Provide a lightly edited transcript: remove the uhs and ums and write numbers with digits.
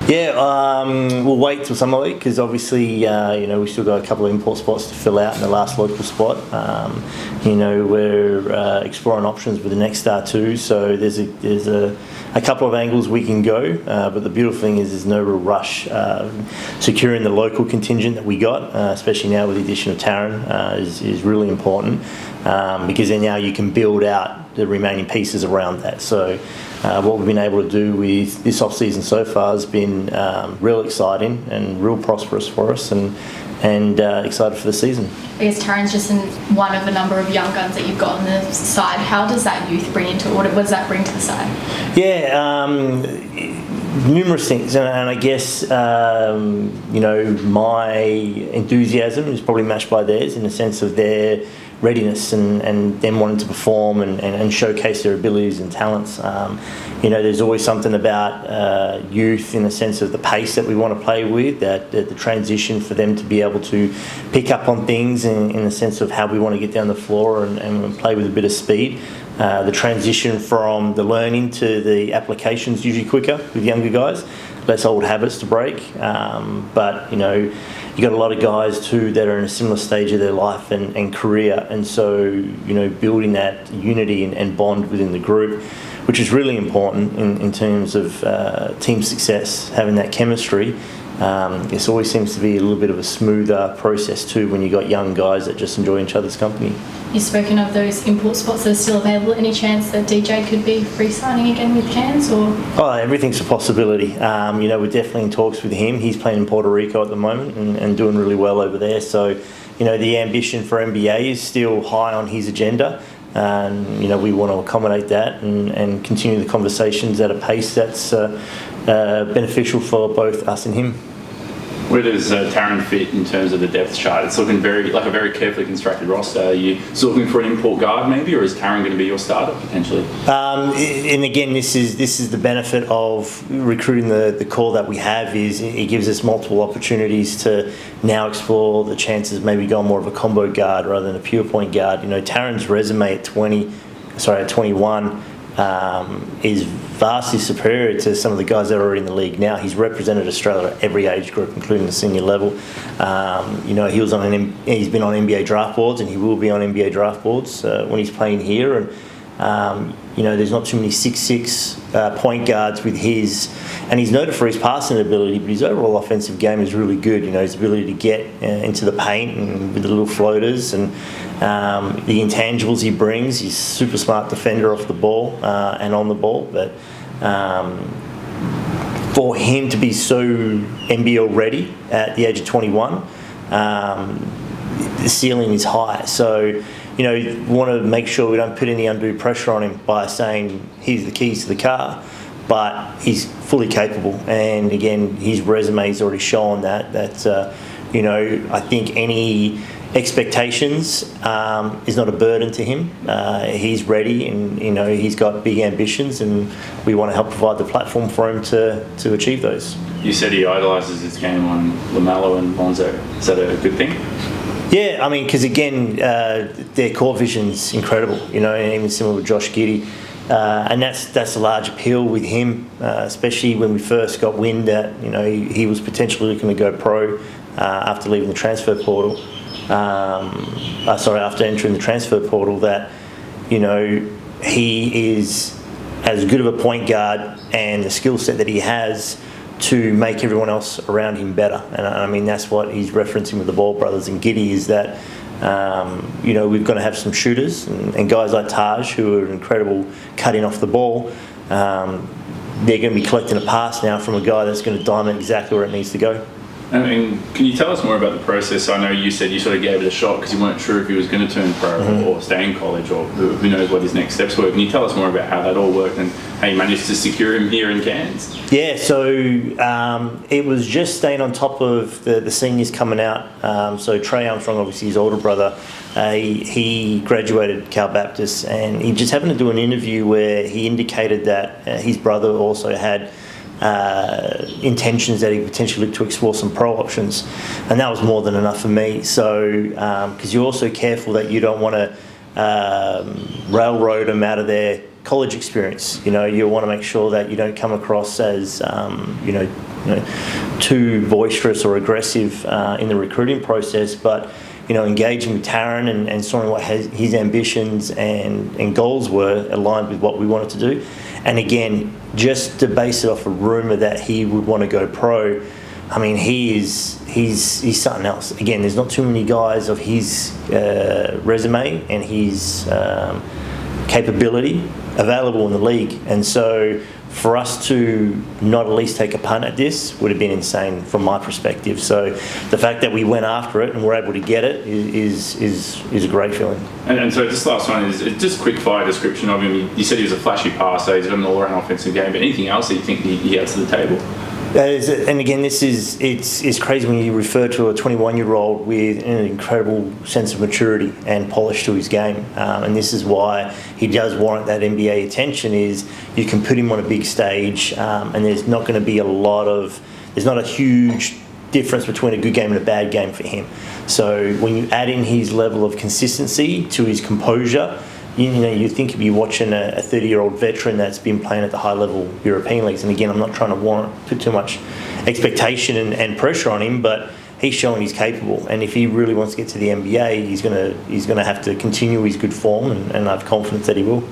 Yeah, we'll wait till summer league because obviously, we still got a couple of import spots to fill out in the last local spot. We're exploring options with the next star too, so there's a couple of angles we can go, but the beautiful thing is there's no real rush. Securing the local contingent that we got, especially now with the addition of Taran, is really important because then now you can build out the remaining pieces around that. So what we've been able to do with this off-season so far has been real exciting and real prosperous for us, and excited for the season. I guess Taran's just one of a number of young guns that you've got on the side. How does that youth bring into it? What does that bring to the side? Yeah, numerous things, and I guess my enthusiasm is probably matched by theirs in the sense of their readiness and them wanting to perform and showcase their abilities and talents. There's always something about youth in the sense of the pace that we want to play with, that the transition for them to be able to pick up on things in the sense of how we want to get down the floor and play with a bit of speed. The transition from the learning to the application is usually quicker with younger guys, less old habits to break. But you got a lot of guys too that are in a similar stage of their life and career, and so building that unity and bond within the group, which is really important in terms of team success, having that chemistry. It always seems to be a little bit of a smoother process too when you got young guys that just enjoy each other's company. You've spoken of those import spots that are still available. Any chance that DJ could be re-signing again with Cairns? Or? Oh, everything's a possibility. We're definitely in talks with him. He's playing in Puerto Rico at the moment and doing really well over there. So, the ambition for NBA is still high on his agenda. And, we want to accommodate that and continue the conversations at a pace that's beneficial for both us and him. Where does Taran fit in terms of the depth chart? It's looking like a very carefully constructed roster. Are you still looking for an import guard maybe, or is Taran going to be your starter potentially? And again, this is the benefit of recruiting the core that we have, is it gives us multiple opportunities to now explore the chances of maybe going more of a combo guard rather than a pure point guard. Taran's resume at 21 is vastly superior to some of the guys that are already in the league now. He's represented Australia at every age group, including the senior level. He's been on NBA draft boards, and he will be on NBA draft boards when he's playing here. And there's not too many 6'6" point guards with his, and he's noted for his passing ability, but his overall offensive game is really good. His ability to get into the paint and with the little floaters and the intangibles he brings. He's a super smart defender off the ball and on the ball, but for him to be so NBL ready at the age of 21, the ceiling is high. So we want to make sure we don't put any undue pressure on him by saying here's the keys to the car, but he's fully capable. And again, his resume's already shown that I think any expectations is not a burden to him. He's ready, and he's got big ambitions, and we want to help provide the platform for him to achieve those. You said he idolises his game on LaMelo and Lonzo. Is that a good thing? Yeah, because again, their core vision's incredible, and even similar with Josh Giddey. And that's a large appeal with him, especially when we first got wind that, he was potentially looking to go pro after leaving the transfer portal. After entering the transfer portal, that, he is as good of a point guard and the skill set that he has to make everyone else around him better. And that's what he's referencing with the Ball brothers and Giddey, is that we've got to have some shooters and guys like Taj, who are incredible cutting off the ball. They're going to be collecting a pass now from a guy that's going to dime it exactly where it needs to go. Can you tell us more about the process? I know you said you sort of gave it a shot because you weren't sure if he was going to turn pro or stay in college, or who knows what his next steps were. Can you tell us more about how that all worked and how you managed to secure him here in Cairns? Yeah, so it was just staying on top of the seniors coming out. So Taran Armstrong, obviously his older brother, he graduated Cal Baptist, and he just happened to do an interview where he indicated that his brother also had intentions that he potentially looked to explore some pro options, and that was more than enough for me. So because you're also careful that you don't want to railroad them out of their college experience. You want to make sure that you don't come across as too boisterous or aggressive in the recruiting process, but engaging with Taran and seeing what his ambitions and goals were aligned with what we wanted to do. And again, just to base it off a rumour that he would want to go pro, I mean, he's something else. Again, there's not too many guys of his resume and his capability available in the league. And so for us to not at least take a punt at this would have been insane from my perspective. So the fact that we went after it and were able to get it is a great feeling. And so this last one is just quick fire description of him. You said he was a flashy passer, he's got an all-around offensive game, but anything else that you think he adds to the table? And again, it's crazy when you refer to a 21-year-old with an incredible sense of maturity and polish to his game. And this is why he does warrant that NBA attention, is you can put him on a big stage and there's not going to be there's not a huge difference between a good game and a bad game for him. So when you add in his level of consistency to his composure, you think you'd be watching a 30-year-old veteran that's been playing at the high-level European leagues. And again, I'm not trying to put too much expectation and pressure on him, but he's showing he's capable. And if he really wants to get to the NBA, he's going to have to continue his good form, and I have confidence that he will.